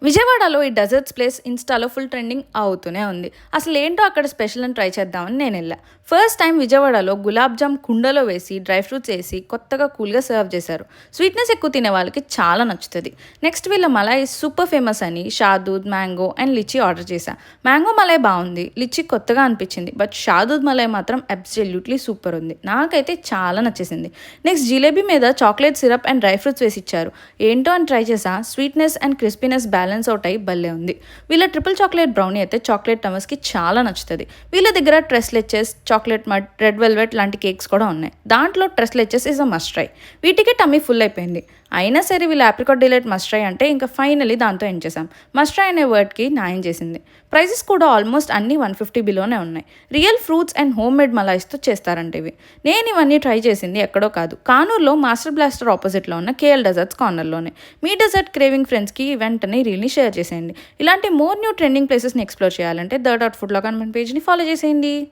విజయవాడలో ఈ desserts place ఇన్‌స్టాలో ఫుల్ ట్రెండింగ్ అవుతూనే ఉంది. అసలేంటో అక్కడ స్పెషల్ అని ట్రై చేద్దామని నేనెళ్ళా. ఫస్ట్ టైమ్ విజయవాడలో గులాబ్ జామ్ కుండలో వేసి, డ్రై ఫ్రూట్స్ ఏసి కొత్తగా కూల్‌గా సర్వ్ చేశారు. స్వీట్‌నెస్ ఎక్కువ తినే వాళ్ళకి చాలా నచ్చుతది. నెక్స్ట్ వీళ్ళ మలాయ్ సూపర్ ఫేమస్ అని షాదూద్, మ్యాంగో అండ్ లిచీ ఆర్డర్ చేశా. మ్యాంగో మలాయ్ బావుంది. లిచీ కొత్తగా అనిపించింది. బట్ షాదూద్ మలాయ్ మాత్రం అబ్సల్యూట్‌లీ సూపర్ ఉంది. నాకైతే చాలా నచ్చేసింది. నెక్స్ట్ జిలేబీ మీద chocolate syrup and dry fruits వేసిచ్చారు. ఏంటో అని ట్రై చేశా. Sweetness and crispiness balance out అయ్యి భలే ఉంది. వీళ్ళ ట్రిపుల్ చాక్లెట్ బ్రౌనీ అయితే చాక్లెట్ లవర్స్‌కి చాలా నచ్చుతది. వీళ్ళ దగ్గర tres leches, chocolate mud, red velvet లాంటి కేక్స్ కూడా ఉన్నాయి. దాంట్లో ట్రెస్ లెచెస్ ఇస్ అ మస్ట్ ట్రై. వీటికి టమ్మీ ఫుల్ అయిపోయింది. అయినా సరే వీళ్ళ ఆప్రికాట్ డిలైట్ మస్ట్ ట్రై అంటే ఇంకా ఫైనలీ దాంతో ఎండ్ చేసాం. మస్ట్ ట్రై అనే వర్డ్‌కి న్యాయం చేసింది. ప్రైసెస్ కూడా ఆల్మోస్ట్ అన్నీ 150 బిలోనే ఉన్నాయి. Real fruits and home made మలాయిస్తో చేస్తారంట ఇవి. నేను ఇవన్నీ ట్రై చేసింది ఎక్కడో కాదు, కానూరులో మాస్టర్ బ్లాస్టర్ ఆపోజిట్లో ఉన్న కేఎల్ డెజర్ట్స్ కార్నర్లోనే. మీ డెజర్ట్ క్రేవింగ్ ఫ్రెండ్స్కి వెంటనే రీల్ని షేర్ చేసేయండి. ఇలాంటి మోర్ న్యూ ట్రెండింగ్ ప్లేసెస్ని ఎక్స్ప్లోర్ చేయాలంటే ద డాట్ ఫుడ్ లాగ్ అనే పేజ్ని ఫాలో చేసేయండి.